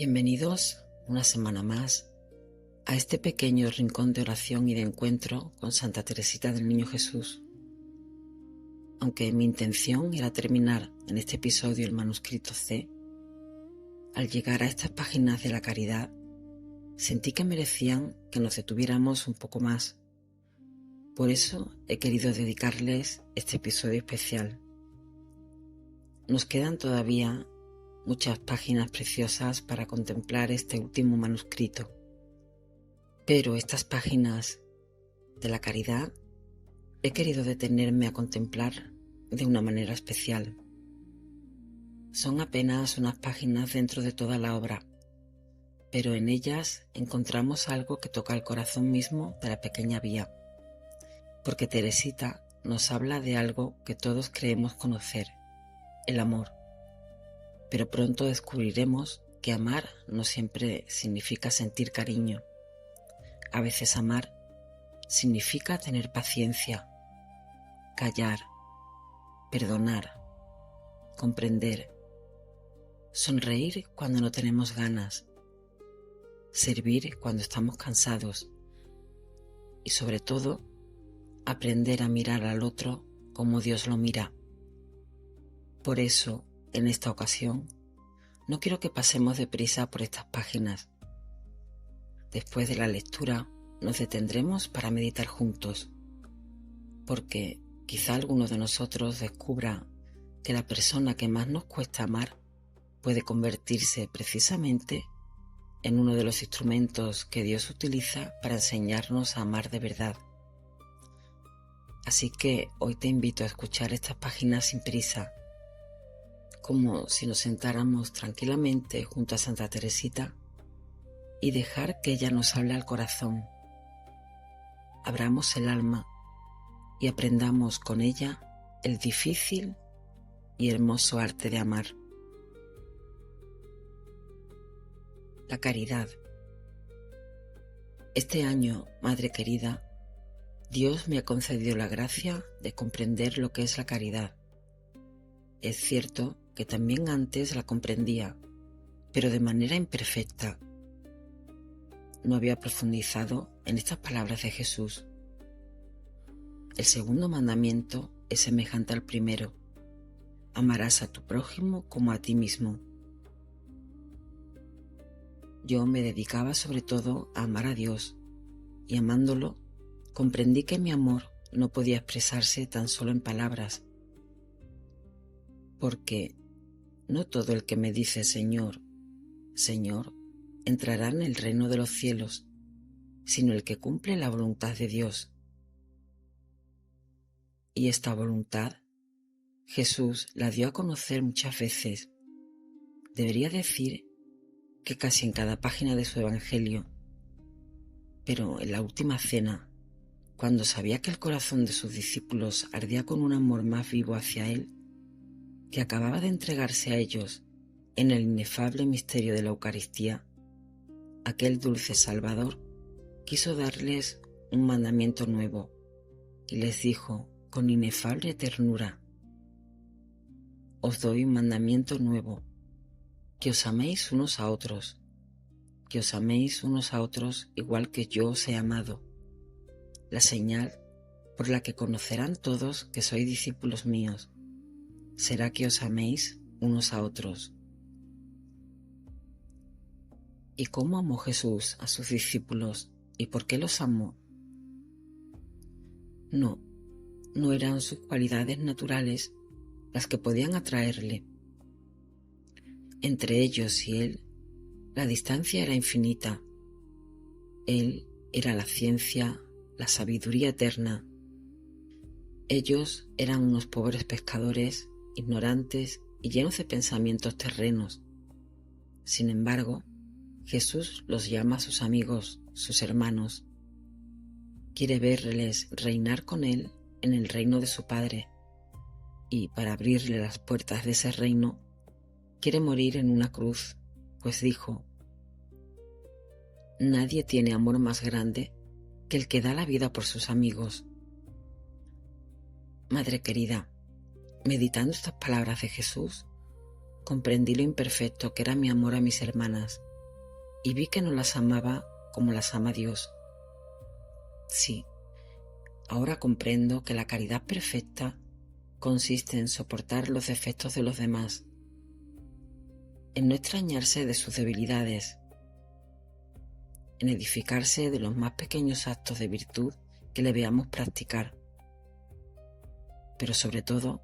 Bienvenidos una semana más a este pequeño rincón de oración y de encuentro con Santa Teresita del Niño Jesús. Aunque mi intención era terminar en este episodio el manuscrito C, al llegar a estas páginas de la caridad, sentí que merecían que nos detuviéramos un poco más. Por eso he querido dedicarles este episodio especial. Nos quedan todavía muchas páginas preciosas para contemplar este último manuscrito, pero estas páginas de la caridad he querido detenerme a contemplar de una manera especial. Son apenas unas páginas dentro de toda la obra, pero en ellas encontramos algo que toca el corazón mismo de la pequeña Vía, porque Teresita nos habla de algo que todos creemos conocer, el amor. Pero pronto descubriremos que amar no siempre significa sentir cariño. A veces amar significa tener paciencia, callar, perdonar, comprender, sonreír cuando no tenemos ganas, servir cuando estamos cansados y sobre todo aprender a mirar al otro como Dios lo mira. Por eso, en esta ocasión, no quiero que pasemos deprisa por estas páginas. Después de la lectura, nos detendremos para meditar juntos, porque quizá alguno de nosotros descubra que la persona que más nos cuesta amar puede convertirse precisamente en uno de los instrumentos que Dios utiliza para enseñarnos a amar de verdad. Así que hoy te invito a escuchar estas páginas sin prisa, como si nos sentáramos tranquilamente junto a Santa Teresita y dejar que ella nos hable al corazón. Abramos el alma y aprendamos con ella el difícil y hermoso arte de amar. La caridad. Este año, Madre querida, Dios me ha concedido la gracia de comprender lo que es la caridad. Es cierto que también antes la comprendía, pero de manera imperfecta. No había profundizado en estas palabras de Jesús. El segundo mandamiento es semejante al primero: amarás a tu prójimo como a ti mismo. Yo me dedicaba sobre todo a amar a Dios, y amándolo, comprendí que mi amor no podía expresarse tan solo en palabras, porque no todo el que me dice Señor, Señor, entrará en el reino de los cielos, sino el que cumple la voluntad de Dios. Y esta voluntad, Jesús la dio a conocer muchas veces. Debería decir que casi en cada página de su Evangelio. Pero en la última cena, cuando sabía que el corazón de sus discípulos ardía con un amor más vivo hacia Él, que acababa de entregarse a ellos en el inefable misterio de la Eucaristía, aquel dulce Salvador quiso darles un mandamiento nuevo y les dijo con inefable ternura: os doy un mandamiento nuevo, que os améis unos a otros, que os améis unos a otros igual que yo os he amado. La señal por la que conocerán todos que sois discípulos míos será que os améis unos a otros. ¿Y cómo amó Jesús a sus discípulos y por qué los amó? No eran sus cualidades naturales las que podían atraerle. Entre ellos y él, la distancia era infinita. Él era la ciencia, la sabiduría eterna. Ellos eran unos pobres pescadores, ignorantes y llenos de pensamientos terrenos. Sin embargo, Jesús los llama sus amigos, sus hermanos. Quiere verles reinar con Él en el reino de su Padre, y para abrirle las puertas de ese reino, quiere morir en una cruz, pues dijo: nadie tiene amor más grande que el que da la vida por sus amigos. Madre querida, meditando estas palabras de Jesús, comprendí lo imperfecto que era mi amor a mis hermanas y vi que no las amaba como las ama Dios. Sí, ahora comprendo que la caridad perfecta consiste en soportar los defectos de los demás, en no extrañarse de sus debilidades, en edificarse de los más pequeños actos de virtud que le veamos practicar. Pero sobre todo,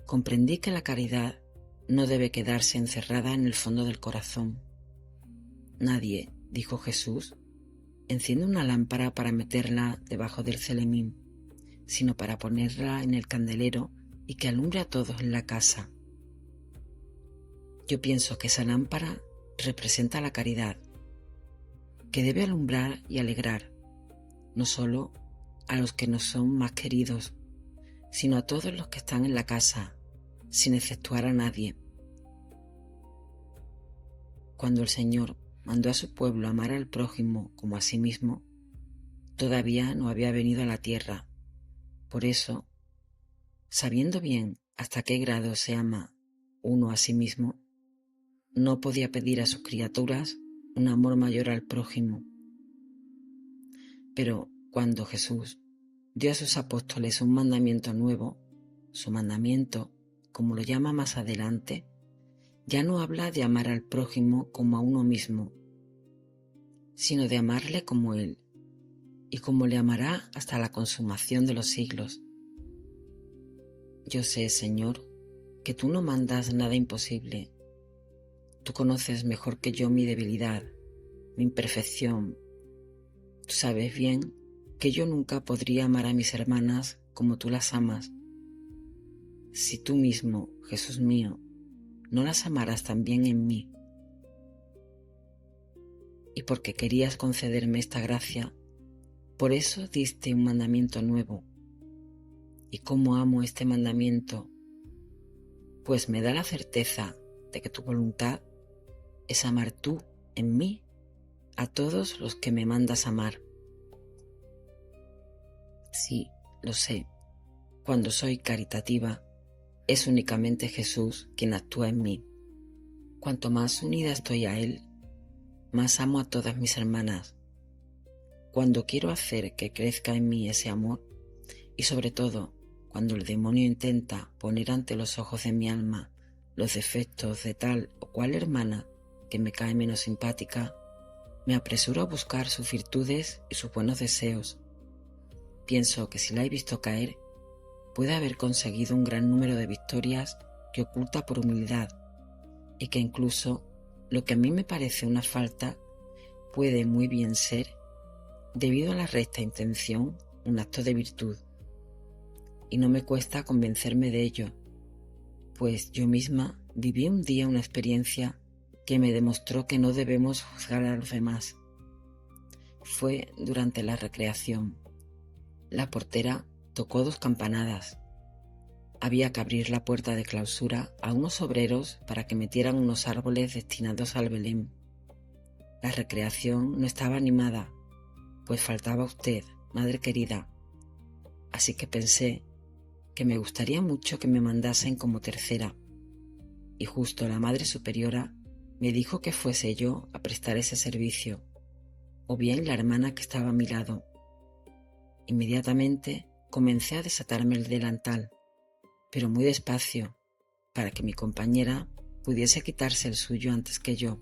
comprendí que la caridad no debe quedarse encerrada en el fondo del corazón. Nadie, dijo Jesús, enciende una lámpara para meterla debajo del celemín, sino para ponerla en el candelero y que alumbre a todos en la casa. Yo pienso que esa lámpara representa la caridad, que debe alumbrar y alegrar, no solo a los que nos son más queridos, sino a todos los que están en la casa, sin exceptuar a nadie. Cuando el Señor mandó a su pueblo amar al prójimo como a sí mismo, todavía no había venido a la tierra. Por eso, sabiendo bien hasta qué grado se ama uno a sí mismo, no podía pedir a sus criaturas un amor mayor al prójimo. Pero cuando Jesús dio a sus apóstoles un mandamiento nuevo, su mandamiento, como lo llama más adelante, ya no habla de amar al prójimo como a uno mismo, sino de amarle como Él, y como le amará hasta la consumación de los siglos. Yo sé, Señor, que tú no mandas nada imposible. Tú conoces mejor que yo mi debilidad, mi imperfección. Tú sabes bien que yo nunca podría amar a mis hermanas como tú las amas. Si tú mismo, Jesús mío, no las amaras también en mí. Y porque querías concederme esta gracia, por eso diste un mandamiento nuevo. ¿Y cómo amo este mandamiento? Pues me da la certeza de que tu voluntad es amar tú en mí a todos los que me mandas amar. Sí, lo sé. Cuando soy caritativa, es únicamente Jesús quien actúa en mí. Cuanto más unida estoy a Él, más amo a todas mis hermanas. Cuando quiero hacer que crezca en mí ese amor, y sobre todo cuando el demonio intenta poner ante los ojos de mi alma los defectos de tal o cual hermana que me cae menos simpática, me apresuro a buscar sus virtudes y sus buenos deseos. Pienso que si la he visto caer, puede haber conseguido un gran número de victorias que oculta por humildad, y que incluso lo que a mí me parece una falta puede muy bien ser, debido a la recta intención, un acto de virtud. Y no me cuesta convencerme de ello, pues yo misma viví un día una experiencia que me demostró que no debemos juzgar a los demás. Fue durante la recreación. La portera tocó 2 campanadas. Había que abrir la puerta de clausura a unos obreros para que metieran unos árboles destinados al Belén. La recreación no estaba animada, pues faltaba usted, madre querida. Así que pensé que me gustaría mucho que me mandasen como tercera, y justo la Madre Superiora me dijo que fuese yo a prestar ese servicio, o bien la hermana que estaba a mi lado. Inmediatamente comencé a desatarme el delantal, pero muy despacio, para que mi compañera pudiese quitarse el suyo antes que yo,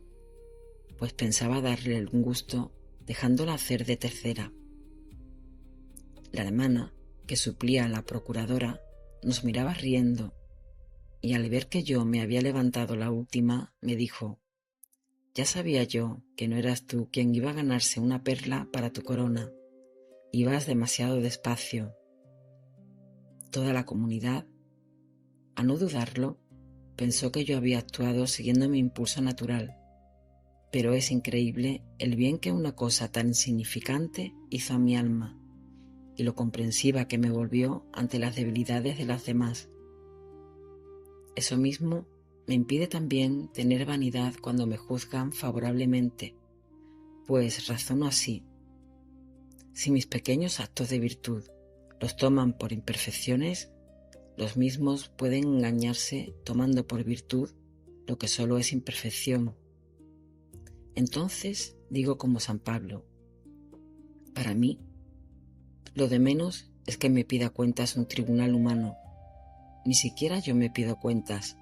pues pensaba darle algún gusto dejándola hacer de tercera. La hermana, que suplía a la procuradora, nos miraba riendo, y al ver que yo me había levantado la última, me dijo: «Ya sabía yo que no eras tú quien iba a ganarse una perla para tu corona. Ibas demasiado despacio». Toda la comunidad, a no dudarlo, pensó que yo había actuado siguiendo mi impulso natural, pero es increíble el bien que una cosa tan insignificante hizo a mi alma, y lo comprensiva que me volvió ante las debilidades de las demás. Eso mismo me impide también tener vanidad cuando me juzgan favorablemente, pues razono así: si mis pequeños actos de virtud los toman por imperfecciones, los mismos pueden engañarse tomando por virtud lo que solo es imperfección. Entonces digo como San Pablo: para mí, lo de menos es que me pida cuentas un tribunal humano. Ni siquiera yo me pido cuentas.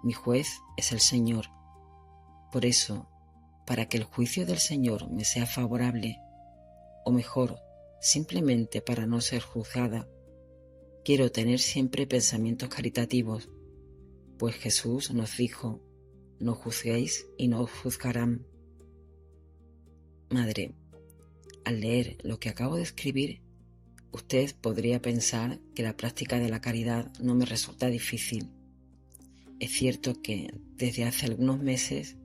Mi juez es el Señor. Por eso, para que el juicio del Señor me sea favorable, o mejor, simplemente para no ser juzgada, quiero tener siempre pensamientos caritativos, pues Jesús nos dijo: no juzguéis y no os juzgarán. Madre, al leer lo que acabo de escribir, usted podría pensar que la práctica de la caridad no me resulta difícil. Es cierto que desde hace algunos meses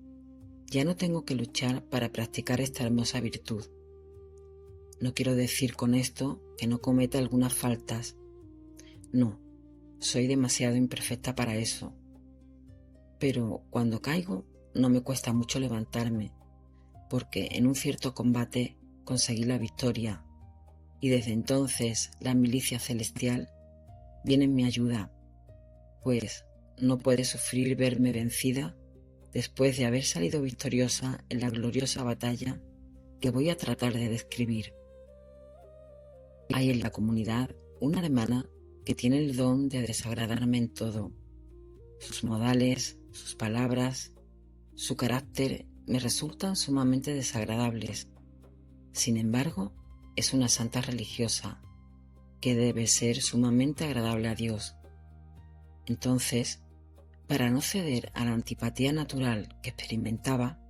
ya no tengo que luchar para practicar esta hermosa virtud. No quiero decir con esto que no cometa algunas faltas. No, soy demasiado imperfecta para eso. Pero cuando caigo no me cuesta mucho levantarme, porque en un cierto combate conseguí la victoria y desde entonces la milicia celestial viene en mi ayuda, pues no puede sufrir verme vencida después de haber salido victoriosa en la gloriosa batalla que voy a tratar de describir. Hay en la comunidad una hermana que tiene el don de desagradarme en todo. Sus modales, sus palabras, su carácter me resultan sumamente desagradables. Sin embargo, es una santa religiosa que debe ser sumamente agradable a Dios. Entonces, para no ceder a la antipatía natural que experimentaba,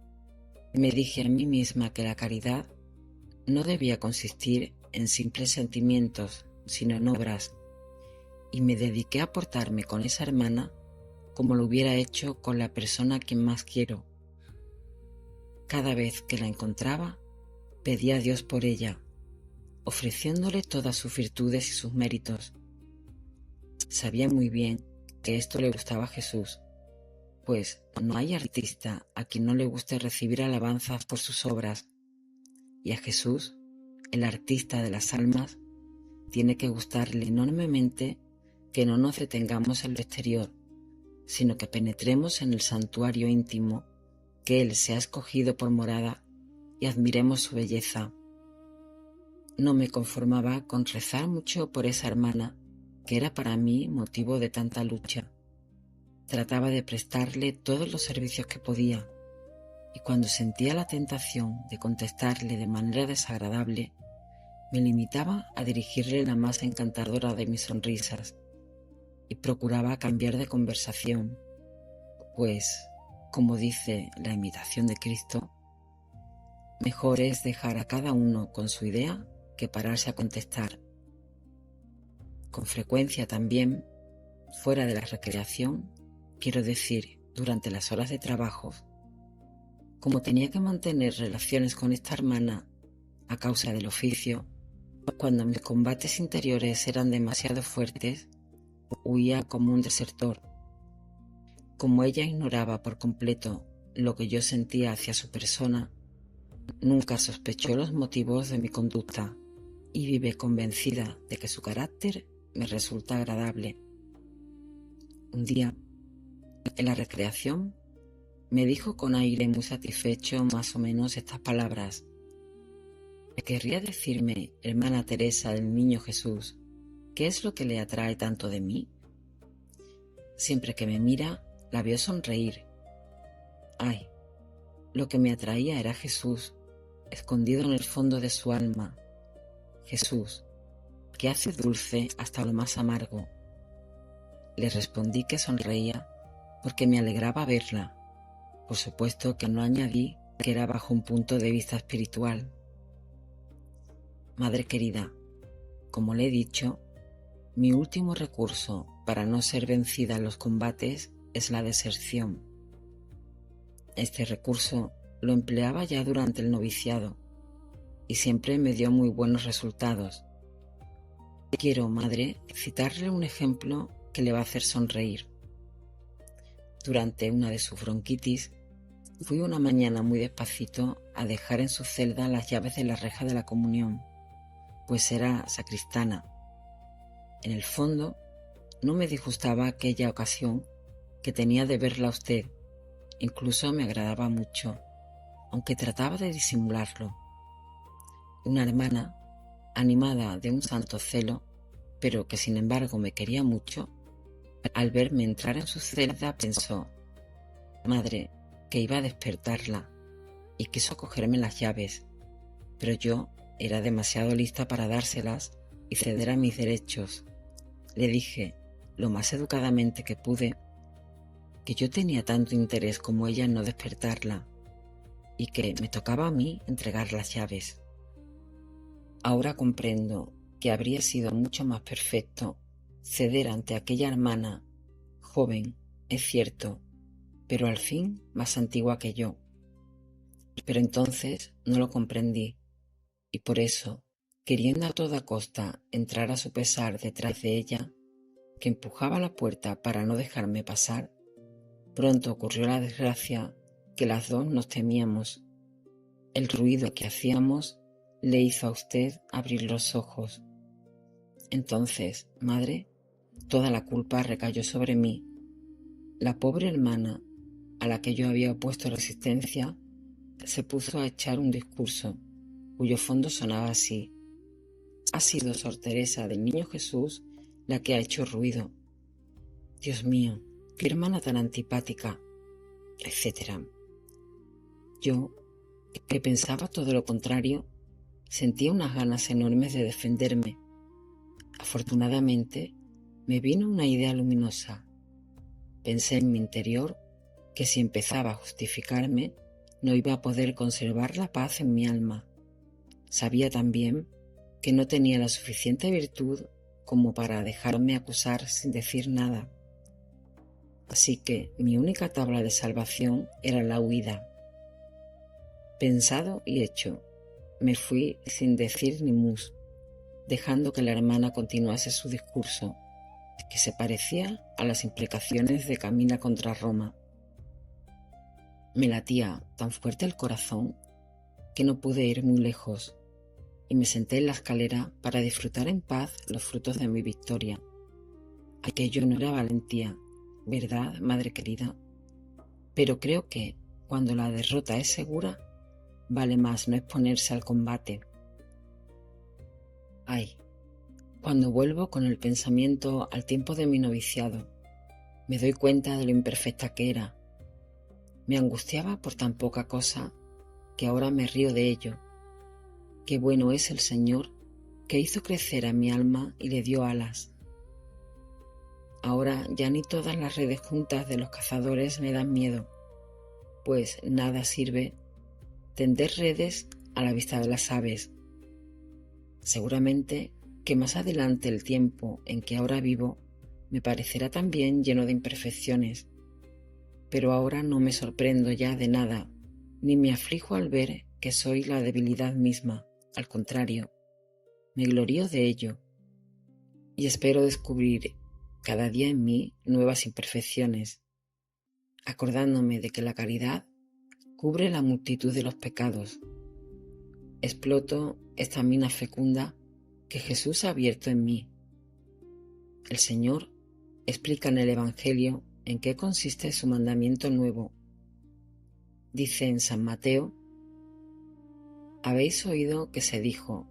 me dije a mí misma que la caridad no debía consistir en simples sentimientos, sino en obras, y me dediqué a portarme con esa hermana como lo hubiera hecho con la persona a quien más quiero. Cada vez que la encontraba, pedía a Dios por ella, ofreciéndole todas sus virtudes y sus méritos. Sabía muy bien que esto le gustaba a Jesús, pues no hay artista a quien no le guste recibir alabanzas por sus obras, y a Jesús, el artista de las almas, tiene que gustarle enormemente que no nos detengamos en lo exterior, sino que penetremos en el santuario íntimo que Él se ha escogido por morada y admiremos su belleza. No me conformaba con rezar mucho por esa hermana, que era para mí motivo de tanta lucha. Trataba de prestarle todos los servicios que podía, y cuando sentía la tentación de contestarle de manera desagradable, me limitaba a dirigirle la más encantadora de mis sonrisas y procuraba cambiar de conversación, pues, como dice la imitación de Cristo, mejor es dejar a cada uno con su idea que pararse a contestar. Con frecuencia también, fuera de la recreación, quiero decir, durante las horas de trabajo, como tenía que mantener relaciones con esta hermana a causa del oficio, cuando mis combates interiores eran demasiado fuertes, huía como un desertor. Como ella ignoraba por completo lo que yo sentía hacia su persona, nunca sospechó los motivos de mi conducta y vive convencida de que su carácter me resulta agradable. Un día, en la recreación, me dijo con aire muy satisfecho más o menos estas palabras: ¿querría decirme, hermana Teresa del Niño Jesús, qué es lo que le atrae tanto de mí? Siempre que me mira, la veo sonreír. Ay, lo que me atraía era Jesús, escondido en el fondo de su alma. Jesús, que hace dulce hasta lo más amargo. Le respondí que sonreía porque me alegraba verla. Por supuesto que no añadí que era bajo un punto de vista espiritual. Madre querida, como le he dicho, mi último recurso para no ser vencida en los combates es la deserción. Este recurso lo empleaba ya durante el noviciado y siempre me dio muy buenos resultados. Quiero, madre, citarle un ejemplo que le va a hacer sonreír. Durante una de sus bronquitis, fui una mañana muy despacito a dejar en su celda las llaves de la reja de la comunión, pues era sacristana. En el fondo, no me disgustaba aquella ocasión que tenía de verla a usted, incluso me agradaba mucho. aunque trataba de disimularlo. Una hermana, animada de un santo celo, pero que sin embargo me quería mucho, al verme entrar en su celda pensó, madre, que iba a despertarla, y quiso cogerme las llaves, pero yo era demasiado lista para dárselas y ceder a mis derechos. Le dije, lo más educadamente que pude, que yo tenía tanto interés como ella en no despertarla, y que me tocaba a mí entregar las llaves. Ahora comprendo que habría sido mucho más perfecto ceder ante aquella hermana, joven, es cierto, pero al fin más antigua que yo. Pero entonces no lo comprendí, y por eso, queriendo a toda costa entrar a su pesar detrás de ella, que empujaba la puerta para no dejarme pasar, pronto ocurrió la desgracia que las dos nos temíamos. El ruido que hacíamos le hizo a usted abrir los ojos. Entonces, madre, toda la culpa recayó sobre mí. La pobre hermana, a la que yo había opuesto resistencia, se puso a echar un discurso, cuyo fondo sonaba así. Ha sido Sor Teresa del Niño Jesús la que ha hecho ruido. Dios mío, qué hermana tan antipática, etc. Yo, que pensaba todo lo contrario, sentía unas ganas enormes de defenderme. Afortunadamente, me vino una idea luminosa. Pensé en mi interior que si empezaba a justificarme, no iba a poder conservar la paz en mi alma. Sabía también que no tenía la suficiente virtud como para dejarme acusar sin decir nada. Así que mi única tabla de salvación era la huida. Pensado y hecho, me fui sin decir ni mus, dejando que la hermana continuase su discurso, que se parecía a las imprecaciones de Camila contra Roma. Me latía tan fuerte el corazón que no pude ir muy lejos, y me senté en la escalera para disfrutar en paz los frutos de mi victoria. Aquello no era valentía, ¿verdad, madre querida? Pero creo que, cuando la derrota es segura, vale más no exponerse al combate. Ay, cuando vuelvo con el pensamiento al tiempo de mi noviciado, me doy cuenta de lo imperfecta que era. Me angustiaba por tan poca cosa que ahora me río de ello. Qué bueno es el Señor que hizo crecer a mi alma y le dio alas. Ahora ya ni todas las redes juntas de los cazadores me dan miedo, pues nada sirve tender redes a la vista de las aves. Seguramente que más adelante el tiempo en que ahora vivo me parecerá también lleno de imperfecciones, pero ahora no me sorprendo ya de nada, ni me aflijo al ver que soy la debilidad misma. Al contrario, me glorío de ello y espero descubrir cada día en mí nuevas imperfecciones, acordándome de que la caridad cubre la multitud de los pecados. Exploto esta mina fecunda que Jesús ha abierto en mí. El Señor explica en el Evangelio en qué consiste su mandamiento nuevo. Dice en San Mateo: habéis oído que se dijo,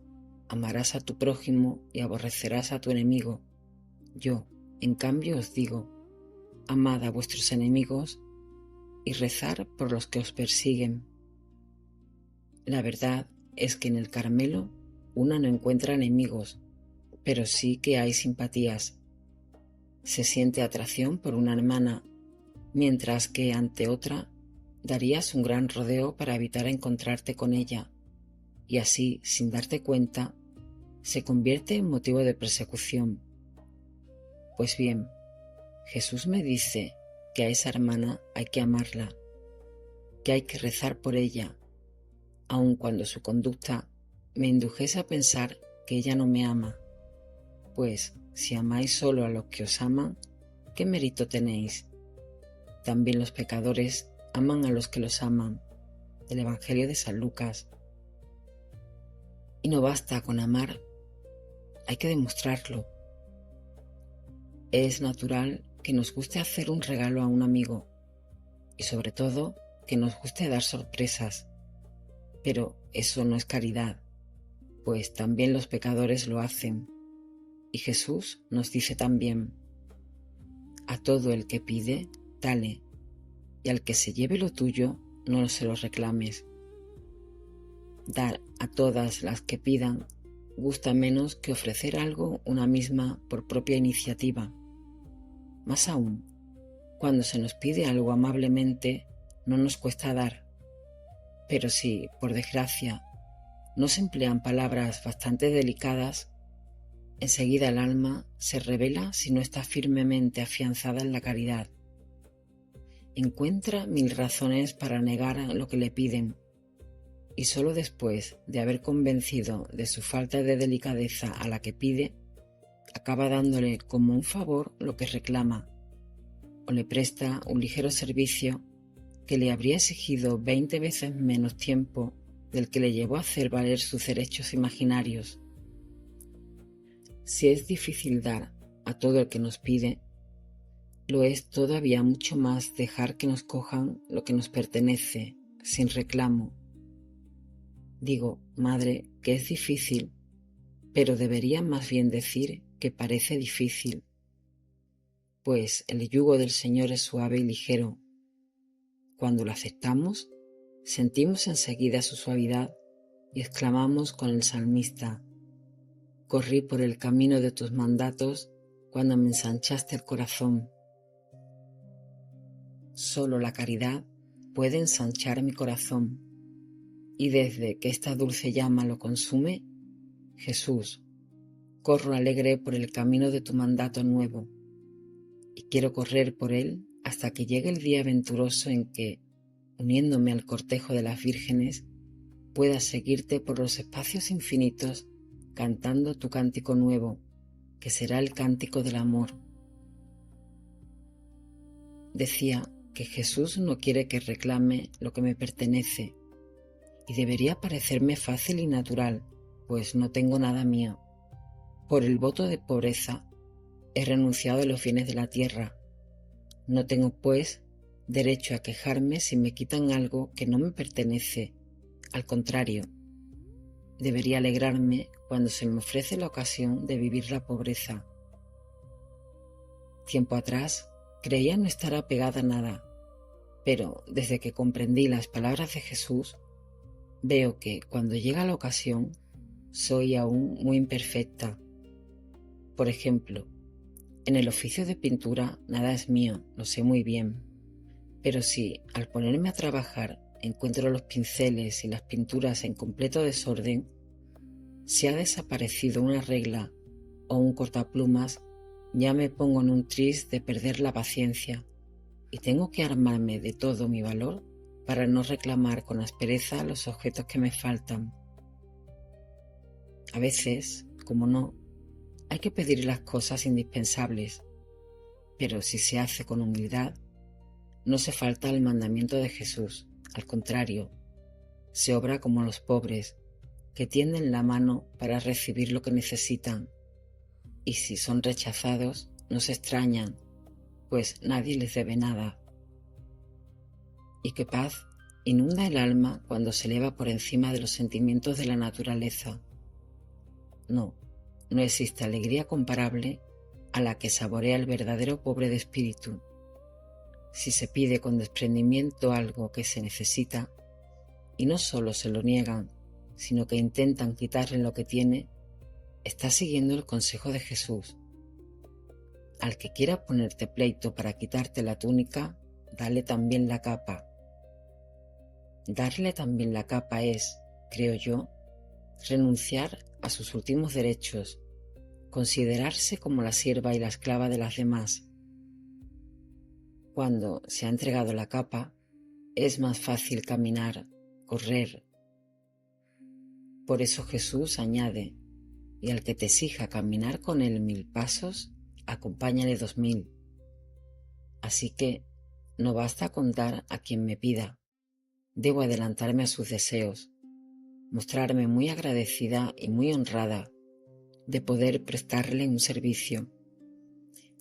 amarás a tu prójimo y aborrecerás a tu enemigo. Yo, en cambio, os digo, amad a vuestros enemigos y rezar por los que os persiguen. La verdad es que en el Carmelo una no encuentra enemigos, pero sí que hay simpatías. Se siente atracción por una hermana, mientras que ante otra darías un gran rodeo para evitar encontrarte con ella, y así, sin darte cuenta, se convierte en motivo de persecución. Pues bien, Jesús me dice que a esa hermana hay que amarla, que hay que rezar por ella, aun cuando su conducta me indujese a pensar que ella no me ama. Pues, si amáis solo a los que os aman, ¿qué mérito tenéis? También los pecadores aman a los que los aman. Del Evangelio de San Lucas. Y no basta con amar, hay que demostrarlo. Es natural que nos guste hacer un regalo a un amigo y sobre todo que nos guste dar sorpresas. Pero eso no es caridad, pues también los pecadores lo hacen. Y Jesús nos dice también: a todo el que pide, dale, y al que se lleve lo tuyo, no se lo reclames. Dar a todas las que pidan gusta menos que ofrecer algo una misma por propia iniciativa. Más aún, cuando se nos pide algo amablemente, no nos cuesta dar. Pero si, por desgracia, no se emplean palabras bastante delicadas, enseguida el alma se revela si no está firmemente afianzada en la caridad. Encuentra 1000 razones para negar lo que le piden, y sólo después de haber convencido de su falta de delicadeza a la que pide, acaba dándole como un favor lo que reclama, o le presta un ligero servicio que le habría exigido 20 veces menos tiempo del que le llevó a hacer valer sus derechos imaginarios. Si es difícil dar a todo el que nos pide, lo es todavía mucho más dejar que nos cojan lo que nos pertenece, sin reclamo. Digo, madre, que es difícil, pero debería más bien decir que parece difícil, pues el yugo del Señor es suave y ligero. Cuando lo aceptamos, sentimos enseguida su suavidad y exclamamos con el salmista: corrí por el camino de tus mandatos cuando me ensanchaste el corazón. Solo la caridad puede ensanchar mi corazón, y desde que esta dulce llama lo consume, Jesús, corro alegre por el camino de tu mandato nuevo, y quiero correr por él hasta que llegue el día venturoso en que, uniéndome al cortejo de las vírgenes, pueda seguirte por los espacios infinitos cantando tu cántico nuevo, que será el cántico del amor. Decía que Jesús no quiere que reclame lo que me pertenece, y debería parecerme fácil y natural, pues no tengo nada mío. Por el voto de pobreza he renunciado a los bienes de la tierra. No tengo, pues, derecho a quejarme si me quitan algo que no me pertenece. Al contrario, debería alegrarme cuando se me ofrece la ocasión de vivir la pobreza. Tiempo atrás creía no estar apegada a nada, pero desde que comprendí las palabras de Jesús, veo que cuando llega la ocasión soy aún muy imperfecta. Por ejemplo, en el oficio de pintura nada es mío, lo sé muy bien, pero si al ponerme a trabajar encuentro los pinceles y las pinturas en completo desorden, si ha desaparecido una regla o un cortaplumas, ya me pongo en un tris de perder la paciencia y tengo que armarme de todo mi valor para no reclamar con aspereza los objetos que me faltan. A veces, como no, hay que pedir las cosas indispensables, pero si se hace con humildad, no se falta al mandamiento de Jesús. Al contrario, se obra como los pobres, que tienden la mano para recibir lo que necesitan, y si son rechazados, no se extrañan, pues nadie les debe nada. Y qué paz inunda el alma cuando se eleva por encima de los sentimientos de la naturaleza. No existe alegría comparable a la que saborea el verdadero pobre de espíritu. Si se pide con desprendimiento algo que se necesita, y no solo se lo niegan, sino que intentan quitarle lo que tiene, está siguiendo el consejo de Jesús. Al que quiera ponerte pleito para quitarte la túnica, dale también la capa. Darle también la capa es, creo yo, renunciar a sus últimos derechos, considerarse como la sierva y la esclava de las demás. Cuando se ha entregado la capa, es más fácil caminar, correr. Por eso Jesús añade: y al que te exija caminar con él 1000 pasos, acompáñale 2000. Así que no basta con dar a quien me pida, debo adelantarme a sus deseos, mostrarme muy agradecida y muy honrada de poder prestarle un servicio.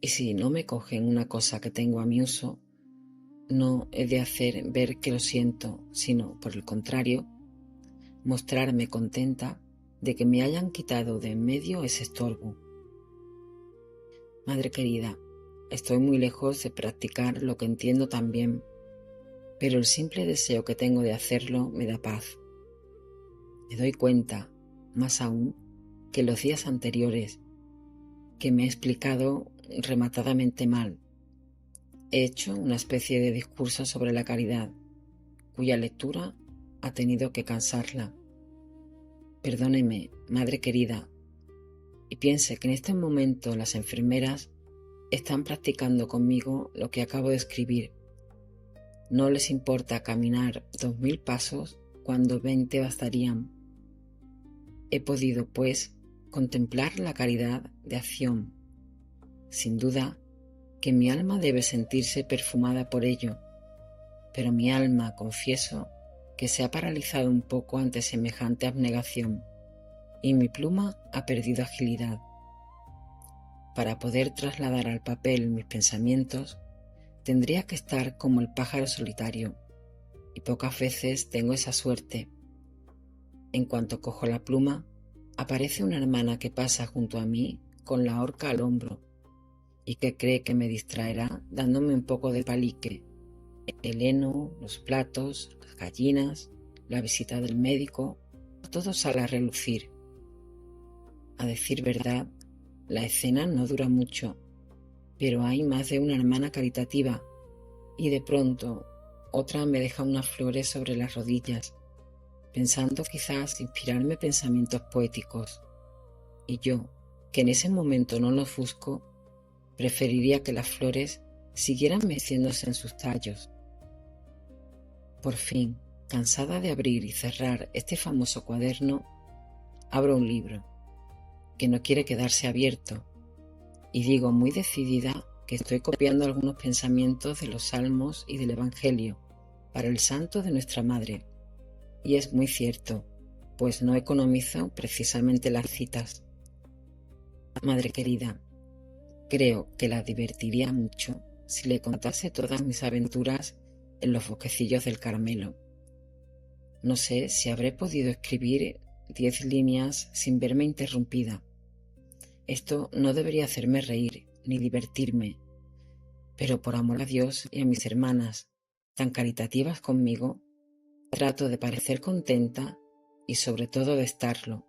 Y si no me cogen una cosa que tengo a mi uso, no he de hacer ver que lo siento, sino, por el contrario, mostrarme contenta de que me hayan quitado de en medio ese estorbo. Madre querida, estoy muy lejos de practicar lo que entiendo tan bien, pero el simple deseo que tengo de hacerlo me da paz. Me doy cuenta, más aún, que los días anteriores, que me he explicado rematadamente mal. He hecho una especie de discurso sobre la caridad, cuya lectura ha tenido que cansarla. Perdóneme, madre querida, y piense que en este momento las enfermeras están practicando conmigo lo que acabo de escribir. No les importa caminar 2000 pasos cuando 20 bastarían. He podido, pues, contemplar la caridad de acción. Sin duda que mi alma debe sentirse perfumada por ello, pero mi alma, confieso, que se ha paralizado un poco ante semejante abnegación, y mi pluma ha perdido agilidad. Para poder trasladar al papel mis pensamientos, tendría que estar como el pájaro solitario, y pocas veces tengo esa suerte. En cuanto cojo la pluma, aparece una hermana que pasa junto a mí con la horca al hombro, y que cree que me distraerá dándome un poco de palique. El heno, los platos, las gallinas, la visita del médico, todo sale a relucir. A decir verdad, la escena no dura mucho, pero hay más de una hermana caritativa, y de pronto otra me deja unas flores sobre las rodillas, pensando quizás inspirarme pensamientos poéticos, y yo, que en ese momento no los busco, preferiría que las flores siguieran meciéndose en sus tallos. Por fin, cansada de abrir y cerrar este famoso cuaderno, abro un libro, que no quiere quedarse abierto, y digo muy decidida que estoy copiando algunos pensamientos de los Salmos y del Evangelio para el santo de nuestra Madre. Y es muy cierto, pues no economizo precisamente las citas. Madre querida, creo que la divertiría mucho si le contase todas mis aventuras en los bosquecillos del Carmelo. No sé si habré podido escribir 10 líneas sin verme interrumpida. Esto no debería hacerme reír ni divertirme, pero por amor a Dios y a mis hermanas, tan caritativas conmigo, trato de parecer contenta y sobre todo de estarlo.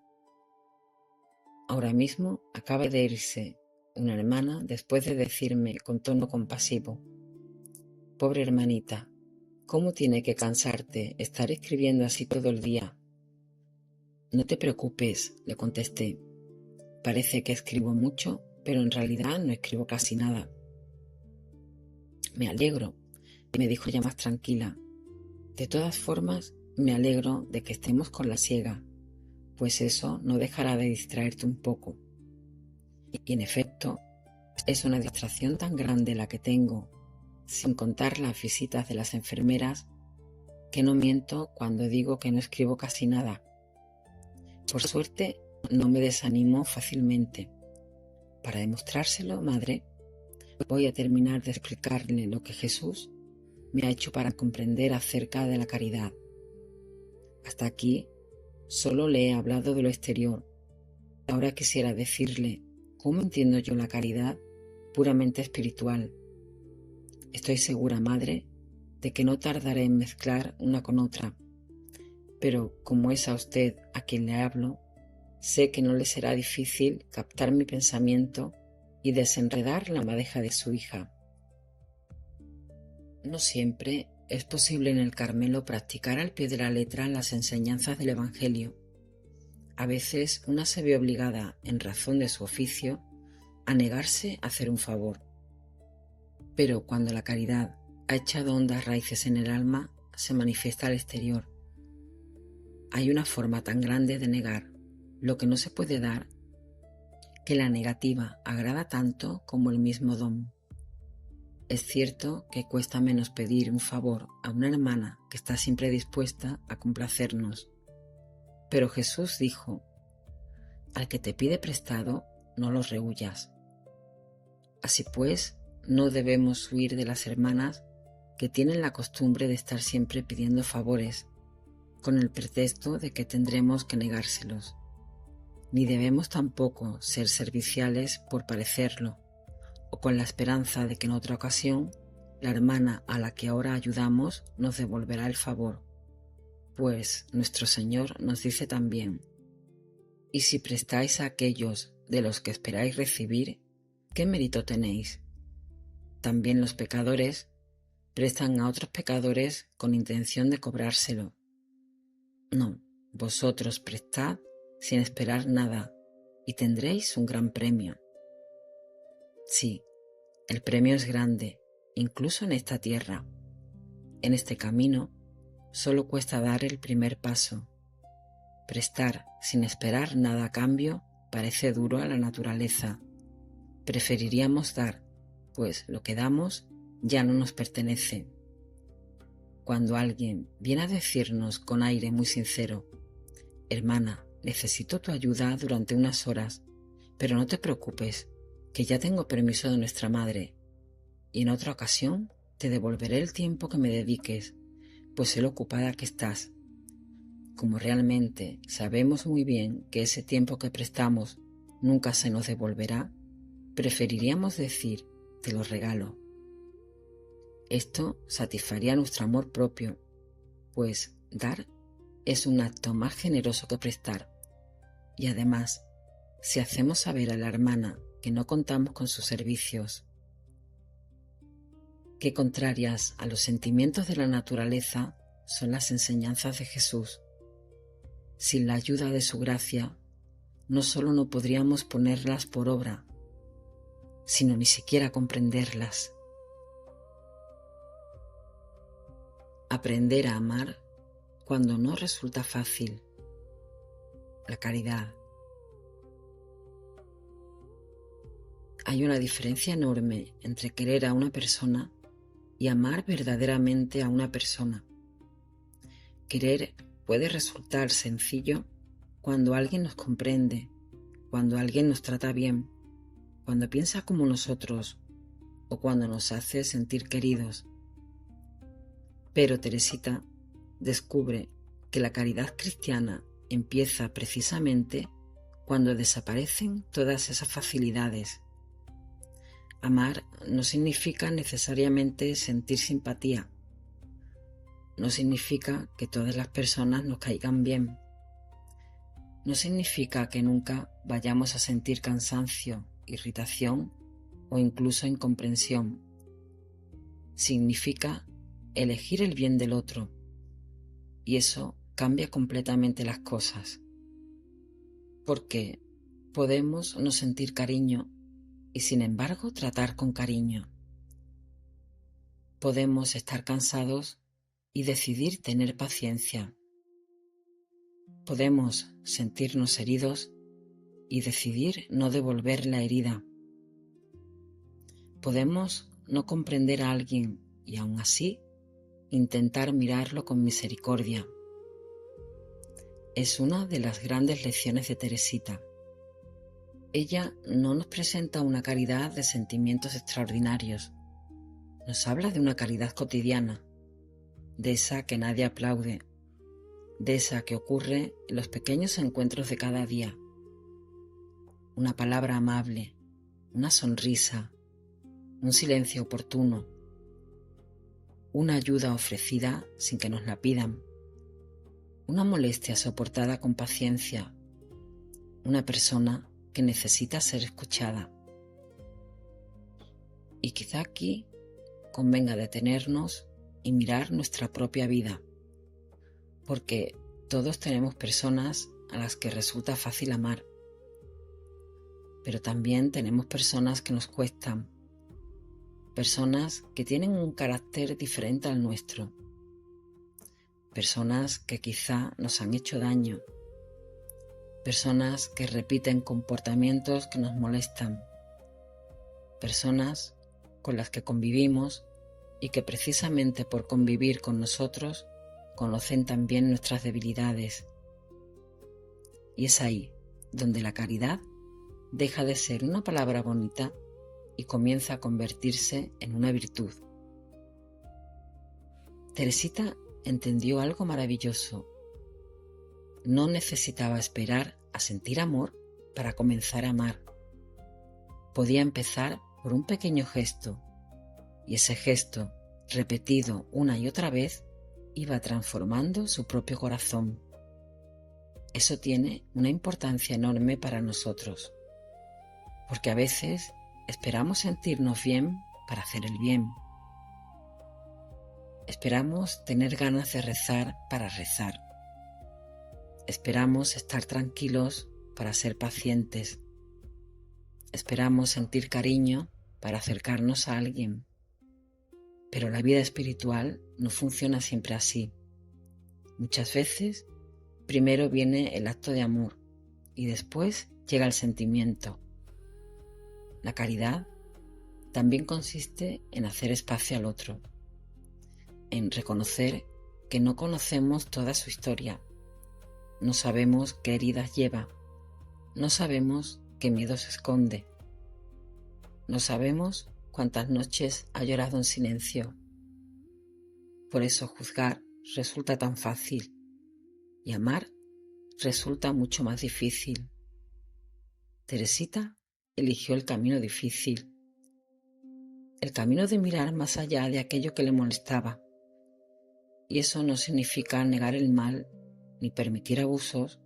Ahora mismo acaba de irse una hermana después de decirme con tono compasivo: «Pobre hermanita, ¿cómo tiene que cansarte estar escribiendo así todo el día?» «No te preocupes», le contesté. «Parece que escribo mucho, pero en realidad no escribo casi nada». «Me alegro», me dijo ya más tranquila. «De todas formas, me alegro de que estemos con la siega, pues eso no dejará de distraerte un poco». Y en efecto, es una distracción tan grande la que tengo, sin contar las visitas de las enfermeras, que no miento cuando digo que no escribo casi nada. Por suerte, no me desanimo fácilmente. Para demostrárselo, madre, voy a terminar de explicarle lo que Jesús me ha hecho para comprender acerca de la caridad. Hasta aquí solo le he hablado de lo exterior. Ahora quisiera decirle cómo entiendo yo la caridad puramente espiritual. Estoy segura, madre, de que no tardaré en mezclar una con otra, pero como es a usted a quien le hablo, sé que no le será difícil captar mi pensamiento y desenredar la madeja de su hija. No siempre es posible en el Carmelo practicar al pie de la letra las enseñanzas del Evangelio. A veces una se ve obligada, en razón de su oficio, a negarse a hacer un favor. Pero cuando la caridad ha echado hondas raíces en el alma, se manifiesta al exterior. Hay una forma tan grande de negar lo que no se puede dar, que la negativa agrada tanto como el mismo don. Es cierto que cuesta menos pedir un favor a una hermana que está siempre dispuesta a complacernos, pero Jesús dijo: «Al que te pide prestado, no lo rehuyas». Así pues, no debemos huir de las hermanas que tienen la costumbre de estar siempre pidiendo favores, con el pretexto de que tendremos que negárselos. Ni debemos tampoco ser serviciales por parecerlo, o con la esperanza de que en otra ocasión la hermana a la que ahora ayudamos nos devolverá el favor, pues nuestro Señor nos dice también: «Y si prestáis a aquellos de los que esperáis recibir, ¿qué mérito tenéis? También los pecadores prestan a otros pecadores con intención de cobrárselo. No, vosotros prestad sin esperar nada y tendréis un gran premio». Sí, el premio es grande, incluso en esta tierra. En este camino solo cuesta dar el primer paso. Prestar sin esperar nada a cambio parece duro a la naturaleza. Preferiríamos dar, pues lo que damos ya no nos pertenece. Cuando alguien viene a decirnos con aire muy sincero: «Hermana, necesito tu ayuda durante unas horas, pero no te preocupes, que ya tengo permiso de nuestra madre, y en otra ocasión te devolveré el tiempo que me dediques, pues sé lo ocupada que estás». Como realmente sabemos muy bien que ese tiempo que prestamos nunca se nos devolverá, preferiríamos decir: «Te lo regalo». Esto satisfaría nuestro amor propio, pues dar es un acto más generoso que prestar. Y además, si hacemos saber a la hermana que no contamos con sus servicios, que contrarias a los sentimientos de la naturaleza son las enseñanzas de Jesús. Sin la ayuda de su gracia, no solo no podríamos ponerlas por obra, sino ni siquiera comprenderlas. Aprender a amar cuando no resulta fácil. La caridad. Hay una diferencia enorme entre querer a una persona y amar verdaderamente a una persona. Querer puede resultar sencillo cuando alguien nos comprende, cuando alguien nos trata bien, cuando piensa como nosotros o cuando nos hace sentir queridos. Pero Teresita descubre que la caridad cristiana empieza precisamente cuando desaparecen todas esas facilidades. Amar no significa necesariamente sentir simpatía. No significa que todas las personas nos caigan bien. No significa que nunca vayamos a sentir cansancio, irritación o incluso incomprensión. Significa elegir el bien del otro, y eso cambia completamente las cosas. Porque podemos no sentir cariño y sin embargo tratar con cariño. Podemos estar cansados y decidir tener paciencia. Podemos sentirnos heridos y decidir no devolver la herida. Podemos no comprender a alguien y aún así intentar mirarlo con misericordia. Es una de las grandes lecciones de Teresita. Ella no nos presenta una caridad de sentimientos extraordinarios. Nos habla de una caridad cotidiana, de esa que nadie aplaude, de esa que ocurre en los pequeños encuentros de cada día. Una palabra amable, una sonrisa, un silencio oportuno, una ayuda ofrecida sin que nos la pidan, una molestia soportada con paciencia, una persona que necesita ser escuchada. Y quizá aquí convenga detenernos y mirar nuestra propia vida, porque todos tenemos personas a las que resulta fácil amar, pero también tenemos personas que nos cuestan, personas que tienen un carácter diferente al nuestro, personas que quizá nos han hecho daño, personas que repiten comportamientos que nos molestan, personas con las que convivimos y que precisamente por convivir con nosotros conocen también nuestras debilidades. Y es ahí donde la caridad deja de ser una palabra bonita y comienza a convertirse en una virtud. Teresita entendió algo maravilloso no necesitaba esperar a sentir amor para comenzar a amar. Podía empezar por un pequeño gesto, y ese gesto, repetido una y otra vez, iba transformando su propio corazón. Eso tiene una importancia enorme para nosotros, porque a veces esperamos sentirnos bien para hacer el bien. Esperamos tener ganas de rezar para rezar. Esperamos estar tranquilos para ser pacientes. Esperamos sentir cariño para acercarnos a alguien. Pero la vida espiritual no funciona siempre así. Muchas veces, primero viene el acto de amor y después llega el sentimiento. La caridad también consiste en hacer espacio al otro, en reconocer que no conocemos toda su historia, no sabemos qué heridas lleva, no sabemos qué miedos esconde, no sabemos cuántas noches ha llorado en silencio. Por eso juzgar resulta tan fácil y amar resulta mucho más difícil. Teresita eligió el camino difícil, el camino de mirar más allá de aquello que le molestaba. Y eso no significa negar el mal, ni permitir abusos,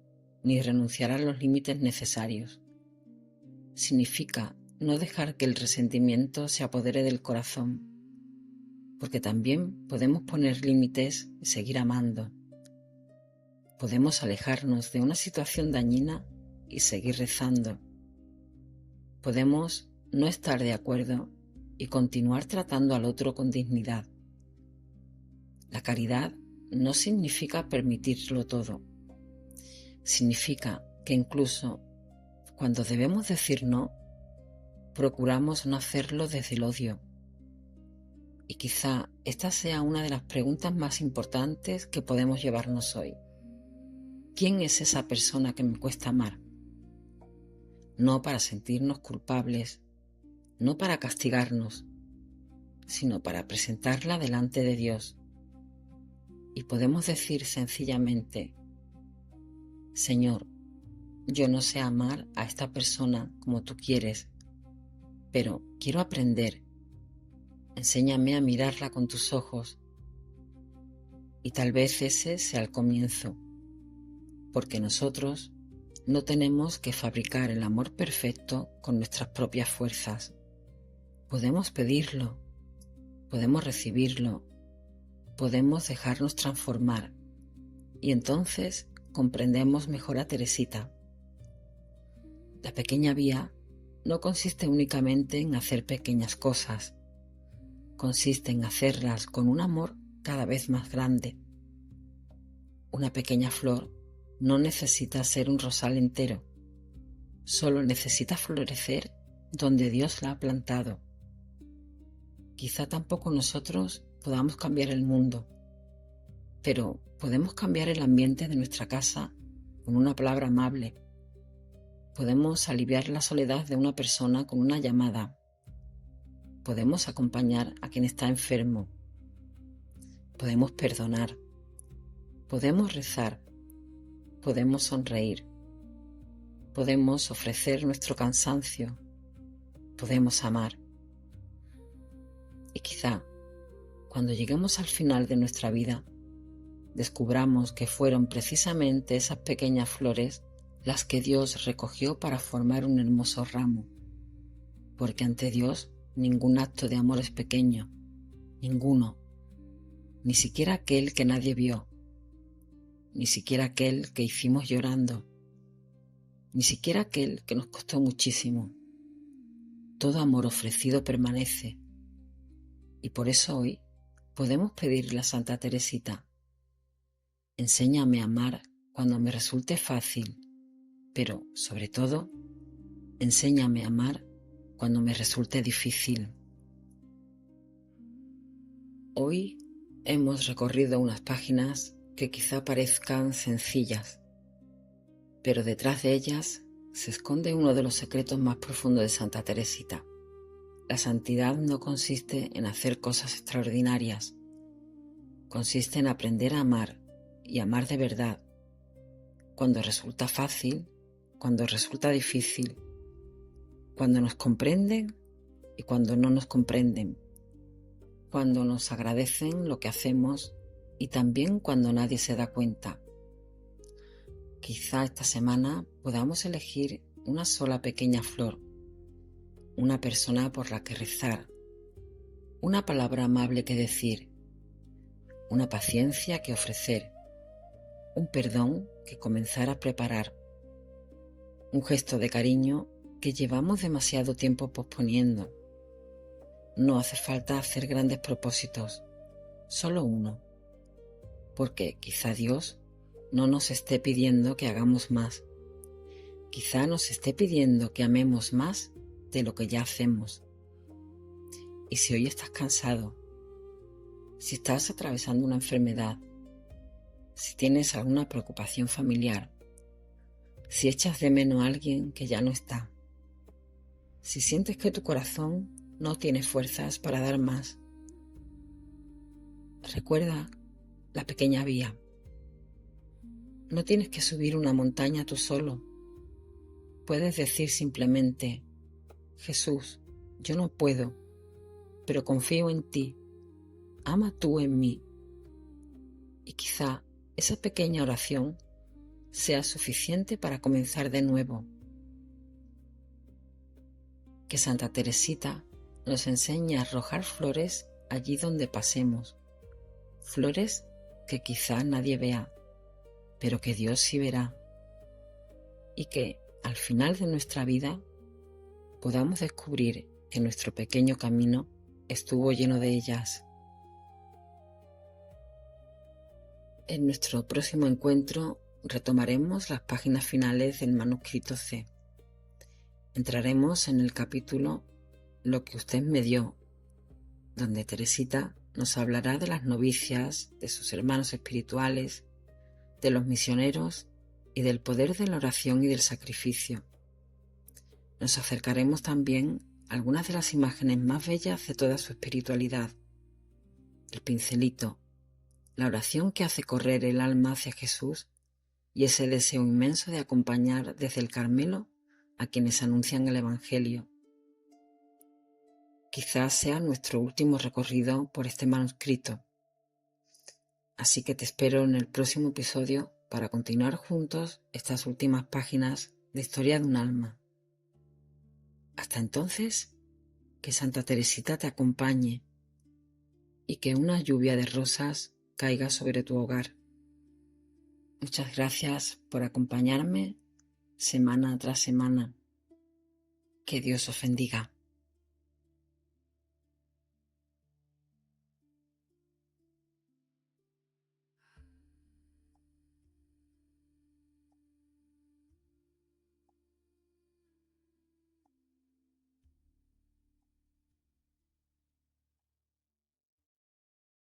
ni renunciar a los límites necesarios. Significa no dejar que el resentimiento se apodere del corazón, porque también podemos poner límites y seguir amando. Podemos alejarnos de una situación dañina y seguir rezando. Podemos no estar de acuerdo y continuar tratando al otro con dignidad. La caridad no significa permitirlo todo. Significa que incluso cuando debemos decir no, procuramos no hacerlo desde el odio. Y quizá esta sea una de las preguntas más importantes que podemos llevarnos hoy. ¿Quién es esa persona que me cuesta amar? No para sentirnos culpables, no para castigarnos, sino para presentarla delante de Dios. Y podemos decir sencillamente: Señor, yo no sé amar a esta persona como tú quieres, pero quiero aprender. Enséñame a mirarla con tus ojos. Y tal vez ese sea el comienzo, porque nosotros no tenemos que fabricar el amor perfecto con nuestras propias fuerzas. Podemos pedirlo, podemos recibirlo, podemos dejarnos transformar, y entonces comprendemos mejor a Teresita. La pequeña vía no consiste únicamente en hacer pequeñas cosas, consiste en hacerlas con un amor cada vez más grande. Una pequeña flor no necesita ser un rosal entero, solo necesita florecer donde Dios la ha plantado. Quizá tampoco nosotros podamos cambiar el mundo, pero podemos cambiar el ambiente de nuestra casa con una palabra amable. Podemos aliviar la soledad de una persona con una llamada. Podemos acompañar a quien está enfermo. Podemos perdonar. Podemos rezar. Podemos sonreír. Podemos ofrecer nuestro cansancio. Podemos amar. Y quizá, cuando lleguemos al final de nuestra vida, descubramos que fueron precisamente esas pequeñas flores las que Dios recogió para formar un hermoso ramo, porque ante Dios ningún acto de amor es pequeño, ninguno, ni siquiera aquel que nadie vio, ni siquiera aquel que hicimos llorando, ni siquiera aquel que nos costó muchísimo. Todo amor ofrecido permanece, y por eso hoy podemos pedirle a Santa Teresita: enséñame a amar cuando me resulte fácil, pero, sobre todo, enséñame a amar cuando me resulte difícil. Hoy hemos recorrido unas páginas que quizá parezcan sencillas, pero detrás de ellas se esconde uno de los secretos más profundos de Santa Teresita. La santidad no consiste en hacer cosas extraordinarias, consiste en aprender a amar y amar de verdad. cuando resulta fácil, cuando resulta difícil, cuando nos comprenden y cuando no nos comprenden, cuando nos agradecen lo que hacemos y también cuando nadie se da cuenta. Quizá esta semana podamos elegir una sola pequeña flor, una persona por la que rezar, una palabra amable que decir, una paciencia que ofrecer, un perdón que comenzar a preparar, un gesto de cariño que llevamos demasiado tiempo posponiendo. No hace falta hacer grandes propósitos, solo uno, porque quizá Dios no nos esté pidiendo que hagamos más. Quizá nos esté pidiendo que amemos más de lo que ya hacemos. Y si hoy estás cansado, si estás atravesando una enfermedad, si tienes alguna preocupación familiar, si echas de menos a alguien que ya no está, si sientes que tu corazón no tiene fuerzas para dar más, recuerda la pequeña vía. No tienes que subir una montaña tú solo. Puedes decir simplemente: Jesús, yo no puedo, pero confío en ti. Ama tú en mí. Y quizá esa pequeña oración sea suficiente para comenzar de nuevo. Que Santa Teresita nos enseñe a arrojar flores allí donde pasemos. Flores que quizá nadie vea, pero que Dios sí verá. Y que al final de nuestra vida podamos descubrir que nuestro pequeño camino estuvo lleno de ellas. En nuestro próximo encuentro retomaremos las páginas finales del manuscrito C. Entraremos en el capítulo Lo que usted me dio, donde Teresita nos hablará de las novicias, de sus hermanos espirituales, de los misioneros y del poder de la oración y del sacrificio. Nos acercaremos también a algunas de las imágenes más bellas de toda su espiritualidad: el pincelito, la oración que hace correr el alma hacia Jesús y ese deseo inmenso de acompañar desde el Carmelo a quienes anuncian el Evangelio. Quizás sea nuestro último recorrido por este manuscrito. Así que te espero en el próximo episodio para continuar juntos estas últimas páginas de Historia de un alma. Hasta entonces, que Santa Teresita te acompañe y que una lluvia de rosas caiga sobre tu hogar. Muchas gracias por acompañarme semana tras semana. Que Dios os bendiga.